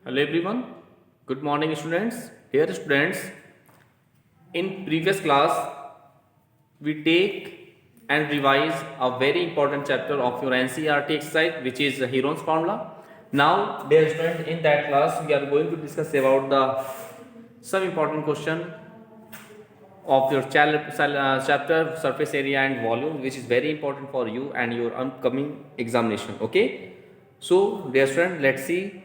Hello everyone. Good morning students. Here students, in previous class we take and revise a very important chapter of your NCERT exercise, which is Heron's formula. Now dear students, in that class we are going to discuss about the some important question of your chapter surface area and volume, which is very important for you and your upcoming examination. Okay, so dear student, let's see.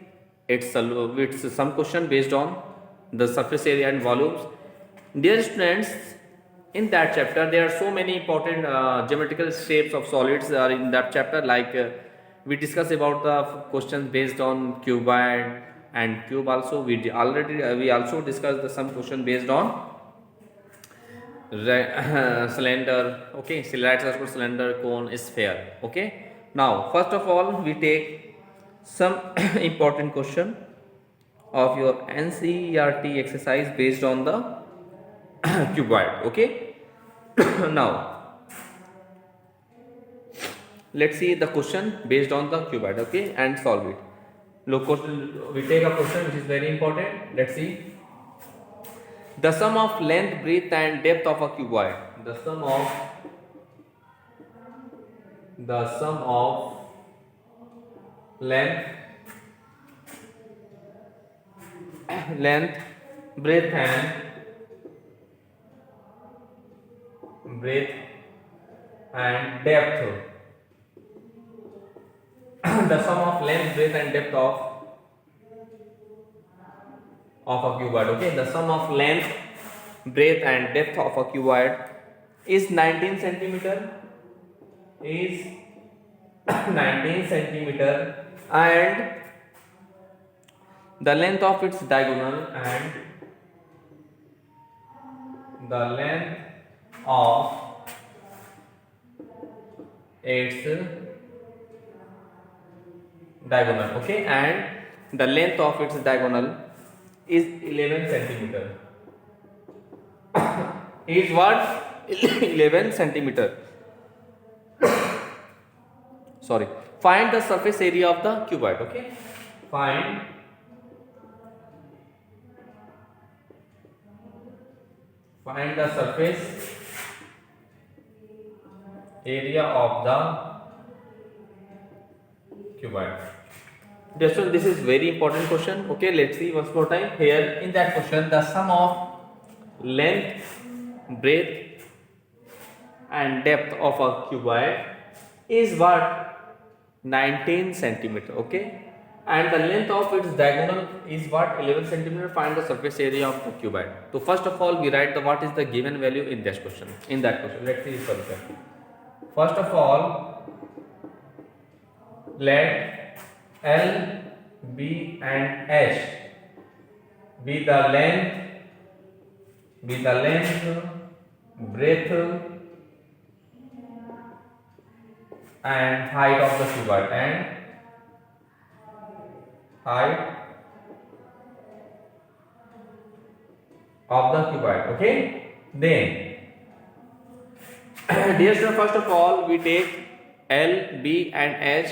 It's some question based on the surface area and volumes. Dear students, in that chapter there are so many important geometrical shapes of solids are in that chapter. Like we discuss about the questions based on cuboid and cube. Also we also discussed some question based on cylinder. Okay, right circle, cylinder, cone, sphere. Okay, now first of all we take some important question of your NCERT exercise based on the cuboid. Okay, now let's see the question based on the cuboid. Okay, and solve it. Look, we take a question which is very important. Let's see. The sum of length, breadth and depth of a cuboid. The sum of length, length, breadth and depth. The sum of length, breadth and depth of a cuboid. Okay, the sum of length, breadth and depth of a cuboid is 19 centimeter. Is 19 centimeter, and the length of its diagonal and the length of its diagonal. Okay, and the length of its diagonal is 11 centimeter. Is what? 11 centimeter. Sorry. Find the surface area of the cuboid. Okay, find the surface area of the cuboid. So this is very important question. Okay, let's see once more time. Here in that question, the sum of length, breadth and depth of a cuboid is what? 19 centimeter. Okay, and the length of its diagonal is what? 11 centimeter. Find the surface area of the cuboid. So first of all we write the what is the given value in this question. In that question, let's see the solution. First of all, let L, B and H be the length, breadth and height of the cuboid, and height of the cuboid. Okay, then dear student, first of all we take L, B and H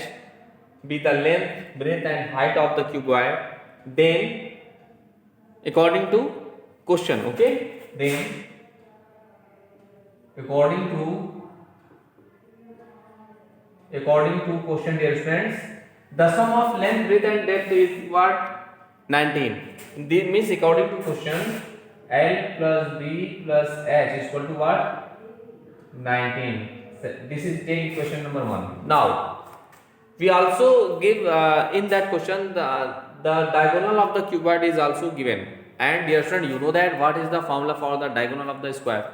be the length, breadth and height of the cuboid. Then according to question, okay, then according to question, dear friends, the sum of length, breadth and depth is what? 19. This means according to question, L plus B plus H is equal to what? 19. So this is taking question number 1. Now we also give in that question the diagonal of the cuboid is also given. And dear friend, you know that what is the formula for the diagonal of the square?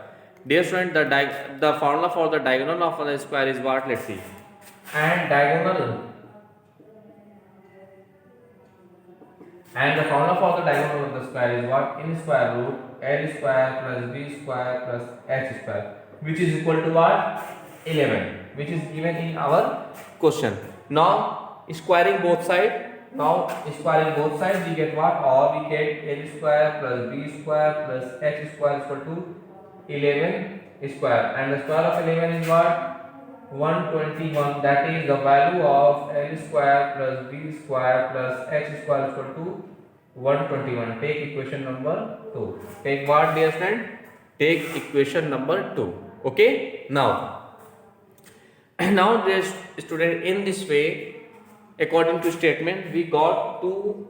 Dear friend, the formula for the diagonal of the square is what? Let's see. And the formula for the diagonal of the square is what? In square root L square plus B square plus H square, which is equal to what? 11, which is given in our question. Now squaring both sides. We get what? Or we get L square plus B square plus H square is equal to 11 square, and the square of 11 is what? 121. That is the value of L square plus B square plus H square is equal to 121. Take equation number 2. Take what, dear friend? Take equation number 2. Okay. Now dear student, in this way, according to statement, we got two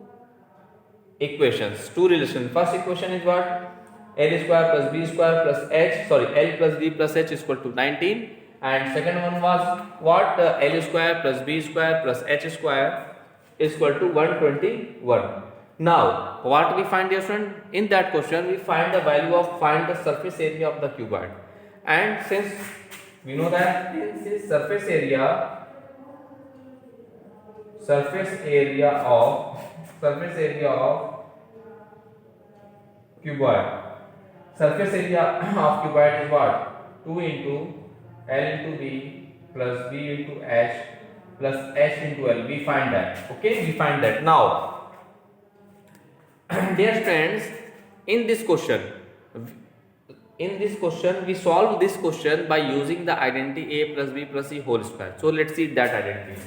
equations, two relations. First equation is what? L square plus b square plus h, sorry, L plus b plus h is equal to 19. And second one was what? L square plus b square plus h square is equal to 121. Now, what we find, dear friend? In that question, we find the value of, find the surface area of the cuboid. And since we know that this is surface area of cuboid. Surface area of cuboid is what? 2 into L into B plus B into H plus H into L. We find that. Okay, we find that. Now, dear friends, in this question, we solve this question by using the identity A plus B plus C whole square. So let's see that identity.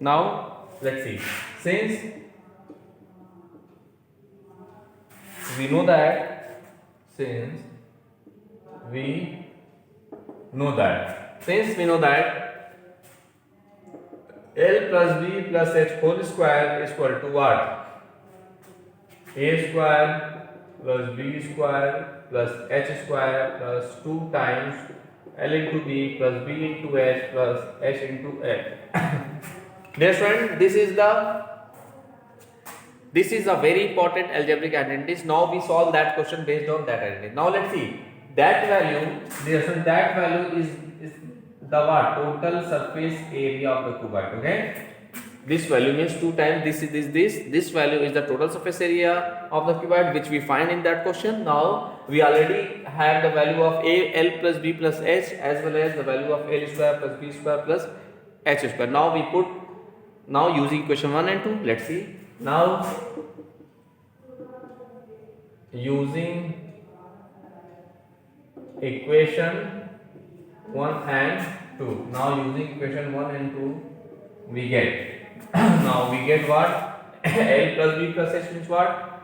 Now let's see. Since we know that L plus B plus H whole square is equal to what? A square plus B square plus H square plus 2 times L into B plus B into H plus H into L. Dear friend, this is a very important algebraic identities. Now we solve that question based on that identity. Now let's see that value. Dear friend, that value is the what? Total surface area of the cuboid. Okay, this value means 2 times this value is the total surface area of the cuboid, which we find in that question. Now we already have the value of L plus B plus H as well as the value of L square plus B square plus H square. Now we put, now using equation 1 and 2, let's see. Now using equation 1 and 2, now using equation 1 and 2, we get now we get what? L plus B plus H means what?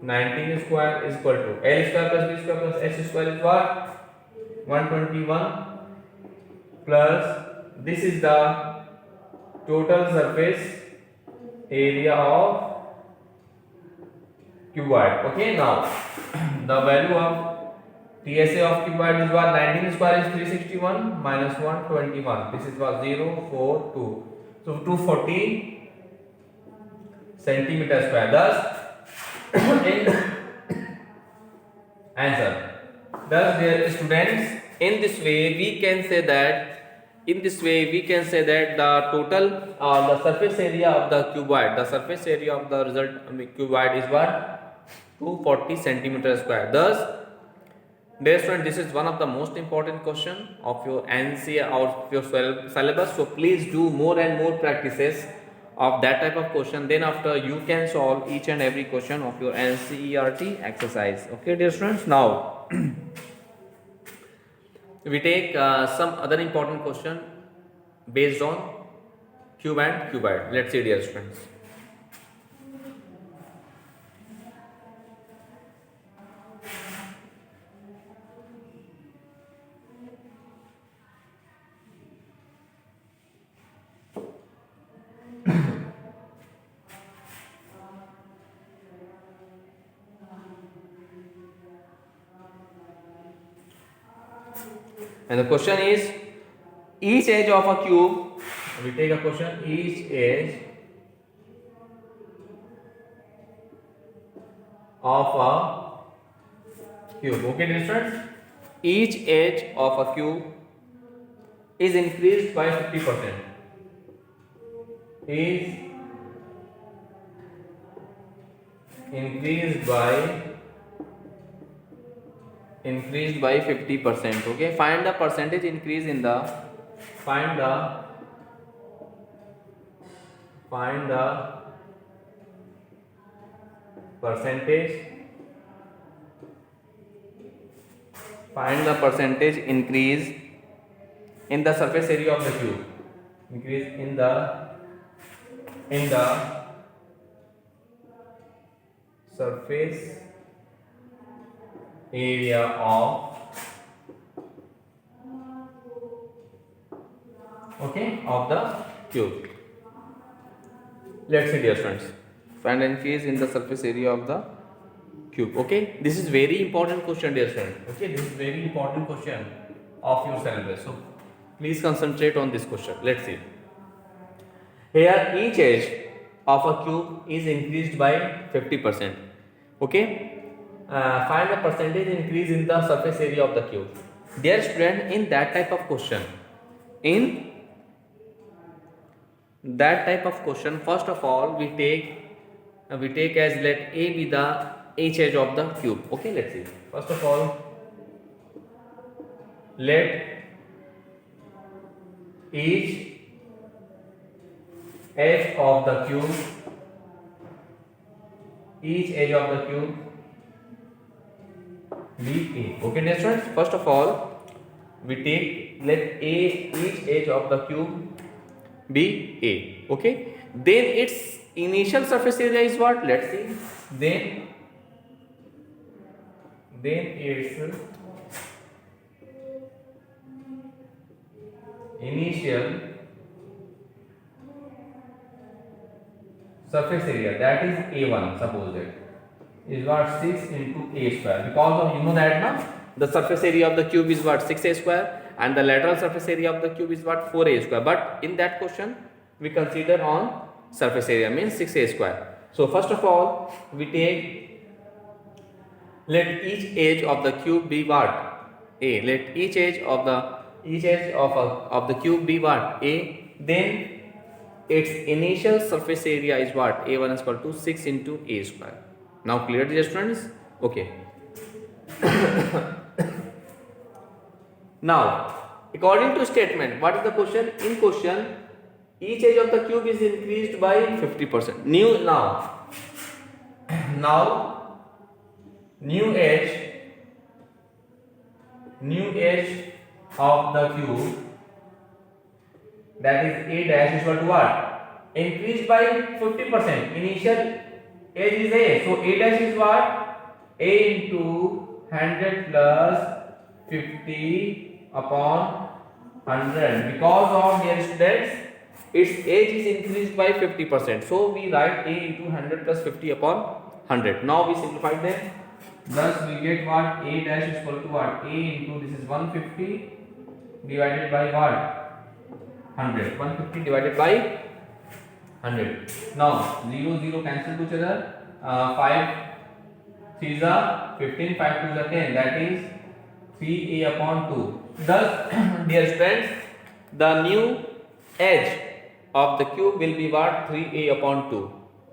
19 square is equal to L square plus B square plus H square is what? 121 plus this is the total surface area of cuboid. Okay, now the value of TSA of cuboid is what? 19 square is 361 minus 121. This is what? 042. So 240 centimeter square. Thus, in answer. Thus, dear students, in this way we can say that. The total the surface area of the cuboid, the surface area of the cuboid is what? 240 centimeter square. Thus, dear student, this is one of the most important question of your NCERT or your syllabus. So please do more and more practices of that type of question. Then after you can solve each and every question of your NCERT exercise. Okay, dear students. Now we take some other important question based on cube and cuboid. Let's see, dear students. And the question is, each edge of a cube, we take a question, each edge of a cube. Okay, dear students, each edge of a cube is increased by 50%. Is increased by 50%. Okay, find the percentage increase in the find the percentage Find the percentage increase in the surface area of the cube. Increase in the surface area of the cube. Let's see, dear students. Find the increase in the surface area of the cube. Okay, this is very important question, dear students. Okay, this is very important question of your syllabus. So please concentrate on this question. Let's see. Here each edge of a cube is increased by 50%. Okay, find the percentage increase in the surface area of the cube. Dear student, in that type of question, first of all we take as let A be the each edge of the cube. Okay, let's see. First of all, let each edge of the cube be A. Okay, dear students, first of all we take let each edge of the cube be A. Okay, then its initial surface area is what? Let's see. Then its initial surface area, that is A1, suppose it is what? 6 into A square, because of, you know that now the surface area of the cube is what? 6A square, and the lateral surface area of the cube is what? 4A square. But in that question we consider on surface area, means 6A square. So first of all we take let each edge of the cube be what? A. Let each edge of the cube be what? A. Then its initial surface area is what? A1 is equal to 6 into A square. Now clear, dear students? Okay. Now, according to statement, what is the question? In question, each edge of the cube is increased by 50%. New edge of the cube, that is A dash, is equal to what? Increased by 50%. Initial edge is A, so A dash is what? A into 100 plus 50 upon 100. Because of, dear students, its edge is increased by 50%. So we write A into 100 plus 50 upon 100. Now we simplify them. Thus we get what? A dash is equal to what? A into, this is 150 divided by what? 100. 150 divided by 100. Now 0 0 cancel to each other. 5 3 is 15, 5 2 is 10. That is 3A upon 2. Thus, dear friends, the new edge of the cube will be what? 3A upon 2.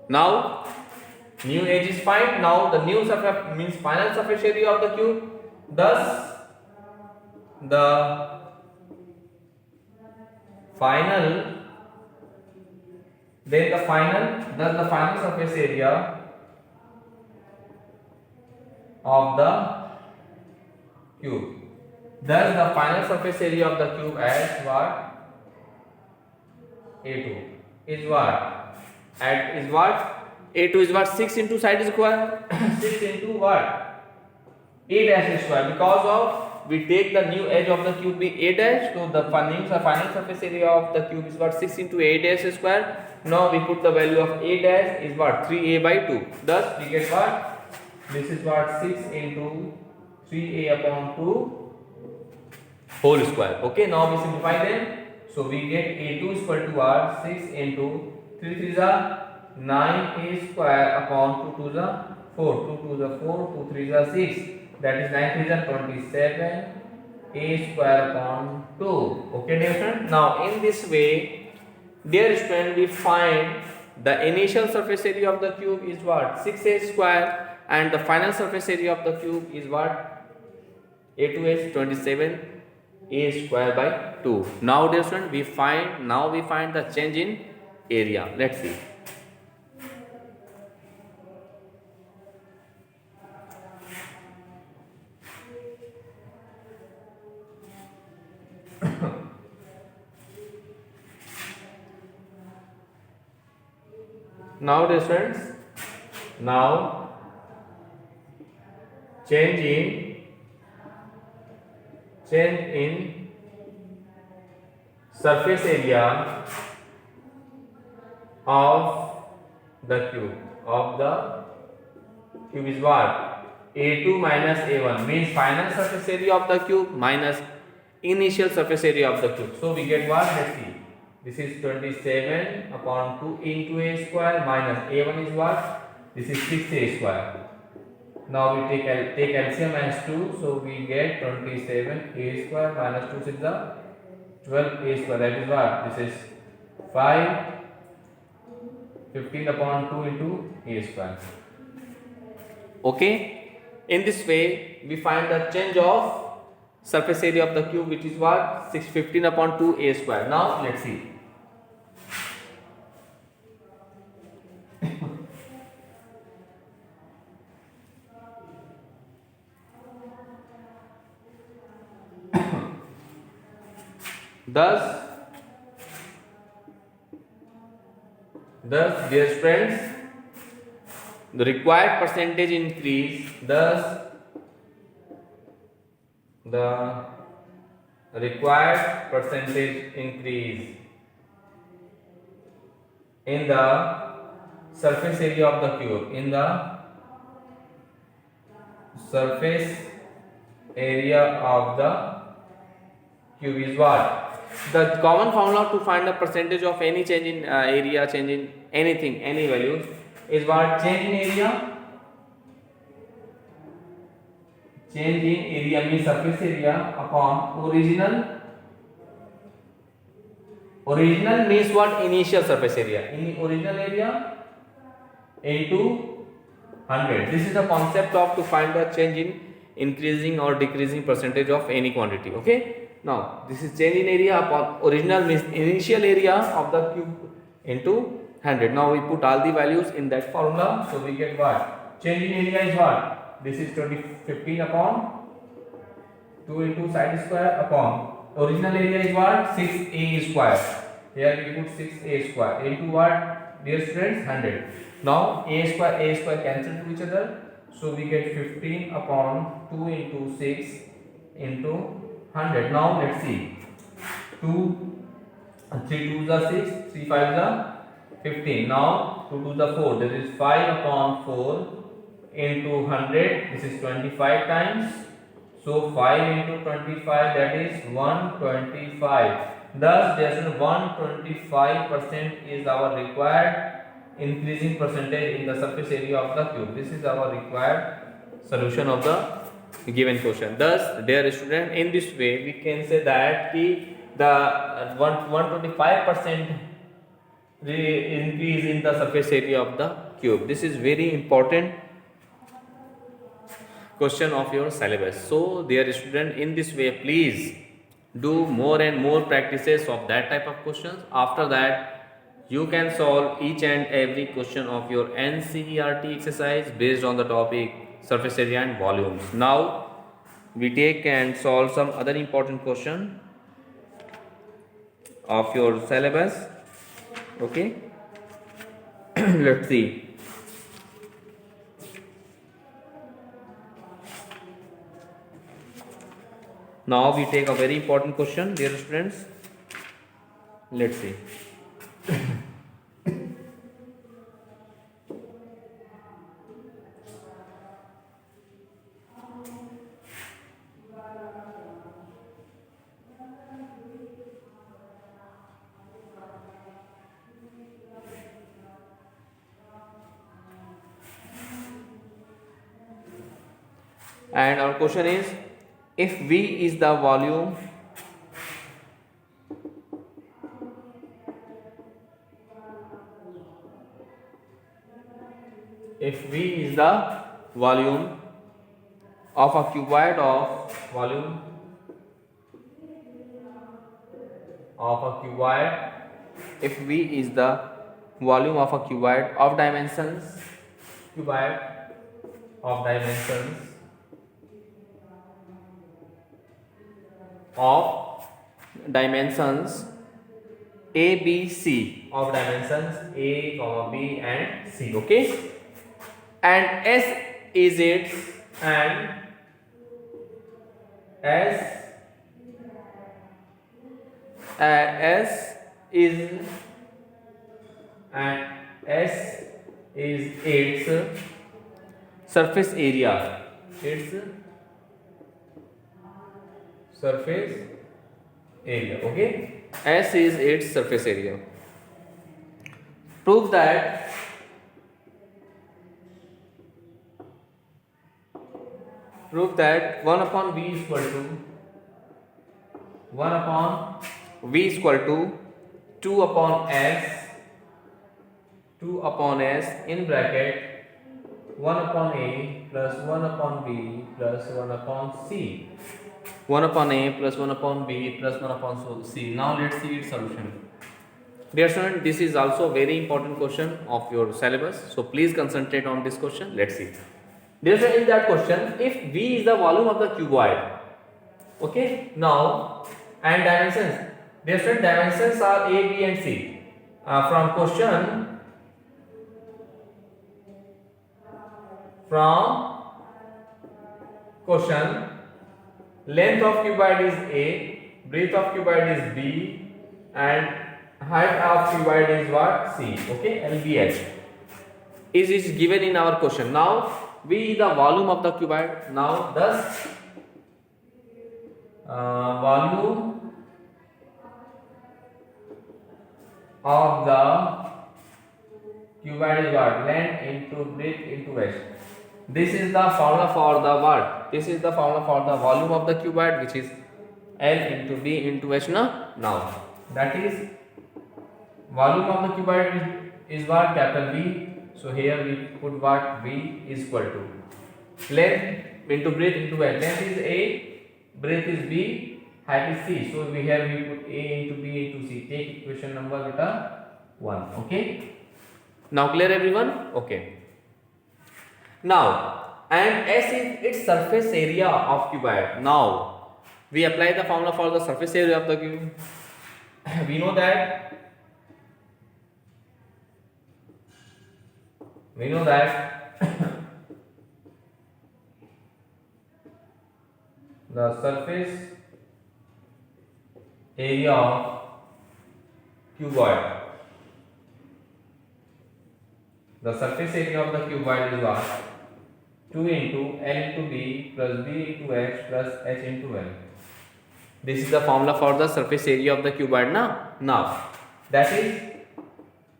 Now new edge is fine. Now the new surface means final surface area of the cube. Thus the final surface area of the cube. Thus the final surface area of the cube as what? A2 is what? A2 is what? 6 into side square. 6 into what? A dash square. Because of we take the new edge of the cube be A dash, so the final surface area of the cube is what? 6 into A dash square. Now we put the value of A dash is what? 3A by 2. Thus we get what? This is what? 6 into 3A upon 2 whole square. Okay, now we simplify them. So we get A2 is equal to what? 6 into 3 3 is 9A square upon 2 2 is 4. 2 2 is 4, 2 3 is 6. That is 9 3 is 27 A square upon 2. Okay, dear friend. Now in this way, dear friend, we find the initial surface area of the cube is what? 6A square, and the final surface area of the cube is what? A2 is 27 A square by 2. Now dear friend, we find the change in area. Let's see. Now dear friends, now change in surface area of the cube is what? A2 minus A1 means final surface area of the cube minus initial surface area of the cube. So we get what? Let's see. This is 27 upon 2 into A square minus A1 is what? This is 6A square. Now we take LCM as 2, so we get 27A square minus 2 is the 12A square. That is what? This is 15 upon 2 into A square. Okay. In this way, we find the change of surface area of the cube, which is what? 15 upon 2A square. Now let's see. Thus, dear friends, the required percentage increase. Thus, the required percentage increase in the surface area of the cube. In the surface area of the cube is what? The common formula to find the percentage of any change in area, change in anything, any values is what? Change in area. Change in area means surface area upon original. Original means what? Initial surface area. In original area into 100. This is the concept of to find the change in increasing or decreasing percentage of any quantity. Okay. Now this is change in area upon original means initial area of the cube into 100. Now we put all the values in that formula, so we get what? Change in area is what? This is 15 upon 2 into side square upon original area is what? 6A square. Here we put 6A square into what? Dear students, 100. Now A square cancel to each other, so we get 15 upon 2 into 6 into 100. Now let's see. 3 2s are 6, 3 5s are 15. Now 2 2s are 4. This is 5 upon 4 into 100. This is 25 times. So 5 into 25, that is 125. Thus, there is 125% is our required increasing percentage in the surface area of the cube. This is our required solution of the given question. Thus, dear student, in this way we can say that the 125% increase in the surface area of the cube. This is very important question of your syllabus. So, dear student, in this way, please do more and more practices of that type of questions. After that, you can solve each and every question of your NCERT exercise based on the topic surface area and volumes. Now, we take and solve some other important question of your syllabus. Okay, let's see. Now we take a very important question, dear students. Let's see. And our question is, if V is the volume of a cuboid if V is the volume of a cuboid of dimensions A, B, C of dimensions A, comma B and C. Okay, and S is its and S S is and S is its surface area. Its surface area. Okay, S is its surface area. Prove that prove that 1 upon V is equal to 1 upon V is equal to 2 upon S, 2 upon S in bracket 1 upon A plus 1 upon B plus 1 upon C. 1 upon A plus 1 upon B plus 1 upon C. Now let's see its solution. Dear student, this is also a very important question of your syllabus. So please concentrate on this question. Let's see. Dear student, in that question, if V is the volume of the cuboid, okay, now and dimensions. Dear student, dimensions are A, B and C. From question length of cuboid is A, breadth of cuboid is B and height of cuboid is what? C. Okay, LBH is given in our question. Now V is the volume of the cuboid. Now thus volume of the cuboid is what? Length into breadth into h. This is the formula for the what? This is the formula for the volume of the cuboid, which is L into B into H. Now that is volume of the cuboid is what? Capital V. So here we put what? V is equal to length into breadth into H. Length is A, breadth is B, height is C. So we put A into B into C. Take equation number beta 1. Okay. Now clear everyone? Okay. Now and S is its surface area of cuboid. Now we apply the formula for the surface area of the cube. We know that the surface area of cuboid. The surface area of the cuboid is what? 2 into L into B plus B into H plus H into L. This is the formula for the surface area of the cuboid. Now that is,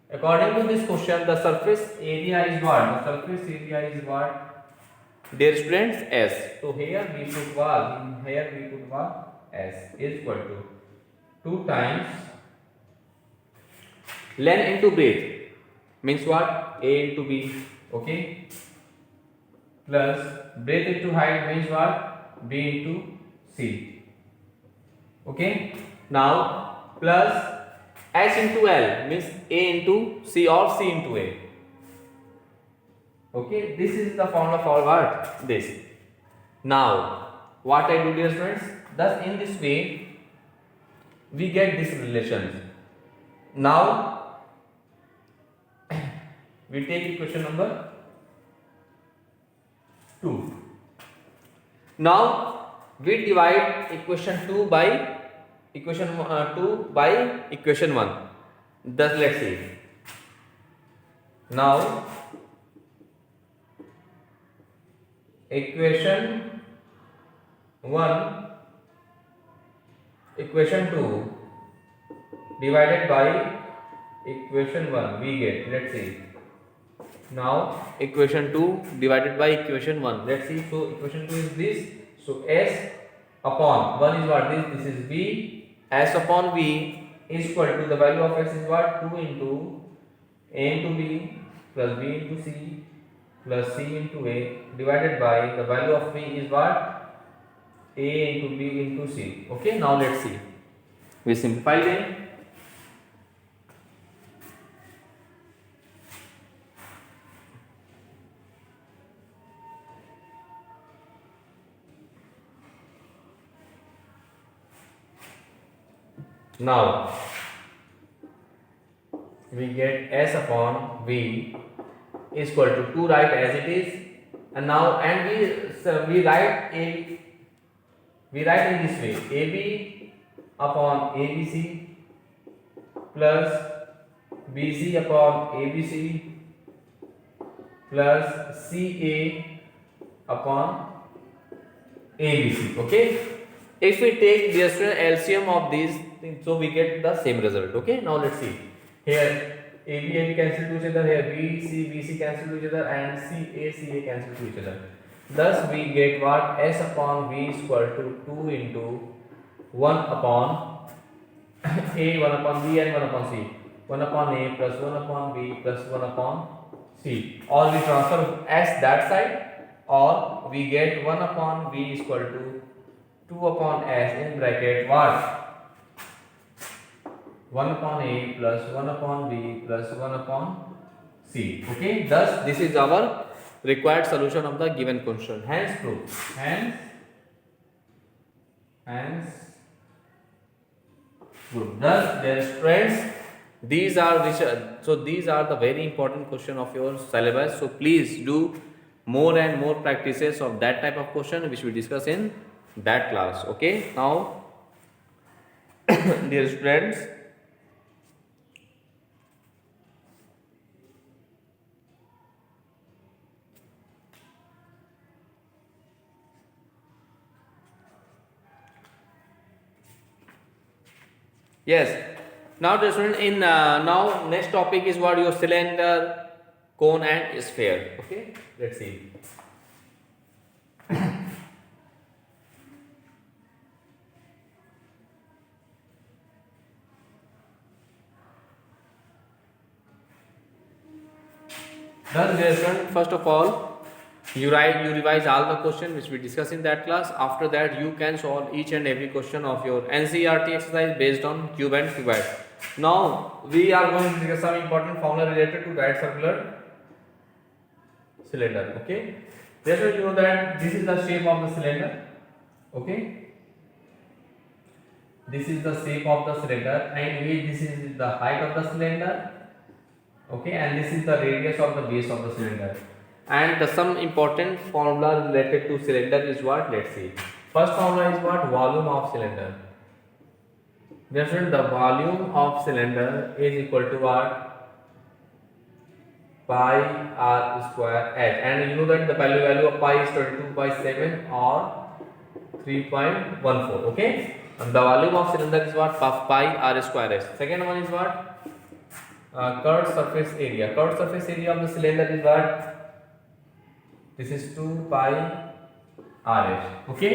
according to this question, the surface area is what? The surface area is what? Dear students, S. So here we put what? Here we put what? S is equal to 2 times length into breadth. Means what? A into B. Okay. Plus breadth into height means what? B into C. Okay. Now plus H into L means A into C or C into A. Okay. This is the formula for what? This. Now what I do, dear friends? Thus in this way we get this relation. Now we take equation number 2. Now we divide equation 2 by equation 2 by equation 1. Thus let's see. Now equation 1, equation 2 divided by equation 1 we get, let's see. Now equation 2 divided by equation 1. Let's see. So equation 2 is this. So S upon 1 is what? This is V. S upon V is equal to the value of S is what? 2 into A into B plus B into C plus C into A divided by the value of V is what? A into B into C. Okay. Now let's see. We simplify them. Now we get S upon V is equal to 2, write as it is, and now we write in this way, AB upon ABC plus BC upon ABC plus CA upon ABC. Okay, if we take the LCM of these things, so we get the same result. Okay, now let's see here. AB cancel to each other, here BC cancel to each other, and CA cancel to each other. Thus we get what? S upon V is equal to 2 into 1 upon A, 1 upon B, and 1 upon C. 1 upon A plus 1 upon B plus 1 upon C. Or we transfer S that side, or we get 1 upon V is equal to 2 upon S in bracket what? 1 upon A plus 1 upon B plus 1 upon C. Okay, thus this is our required solution of the given question. Hence proof. Hence proof. Thus, dear friends, these are the very important question of your syllabus. So please do more and more practices of that type of question which we discuss in that class. Okay, now dear students, yes. Now the student in now next topic is what? Your cylinder, cone and sphere. Okay, let's see. Thus, dear student, first of all, you revise all the questions which we discussed in that class. After that, you can solve each and every question of your NCERT exercise based on cube and cuboid. Now we are going to discuss some important formula related to that circular cylinder. Okay, therefore you know that this is the shape of the cylinder. Okay, this is the shape of the cylinder, and this is the height of the cylinder. Okay, and this is the radius of the base of the cylinder. And some important formula related to cylinder is what? Let's see. First formula is what? Volume of cylinder. Therefore, the volume of cylinder is equal to what? Pi r square h. And you know that the value of pi is 22/7 or 3.14. Okay. And the volume of cylinder is what? Pi r square h. Second one is what? Curved surface area. Curved surface area of the cylinder is what? This is 2 pi RH. Okay.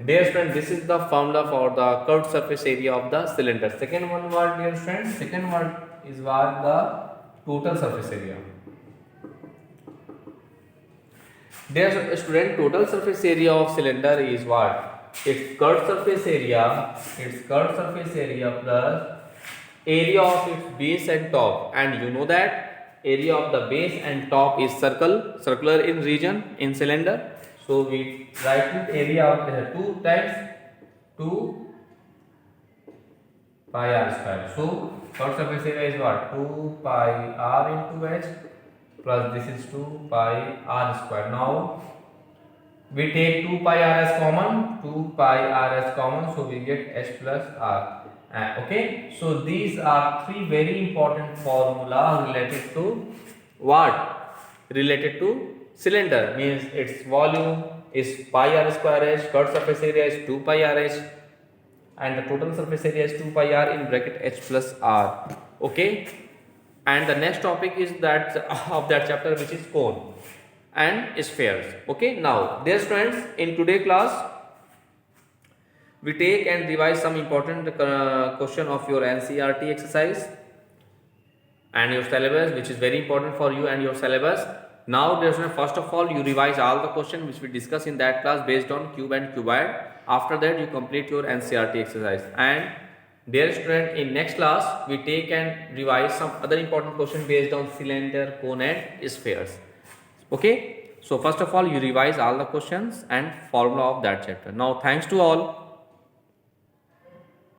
Dear friend, this is the formula for the curved surface area of the cylinder. Second one what, dear friend? Second one is what? The total surface area. Dear student, total surface area of cylinder is what? Its curved surface area. Its curved surface area plus area of its base and top. And you know that area of the base and top is circular in region in cylinder. So we write it area of the 2 times 2 pi r square. So curved surface area is what? 2 pi r into h plus this is 2 pi r square. Now we take 2 pi r as common, 2 pi r as common, so we get h plus r. Okay, so these are 3 very important formula related to what? Related to cylinder, means its volume is pi r square h, curved surface area is 2 pi r h, and the total surface area is 2 pi r in bracket h plus r. Okay, and the next topic is that of that chapter, which is cone and spheres. Okay, now dear friends, in today class we take and revise some important question of your NCERT exercise and your syllabus, which is very important for you and your syllabus. Now, first of all, you revise all the questions which we discussed in that class based on cube and cuboid. After that, you complete your NCERT exercise. And dear student, in next class, we take and revise some other important question based on cylinder, cone and spheres. Okay. So first of all, you revise all the questions and formula of that chapter. Now, thanks to all.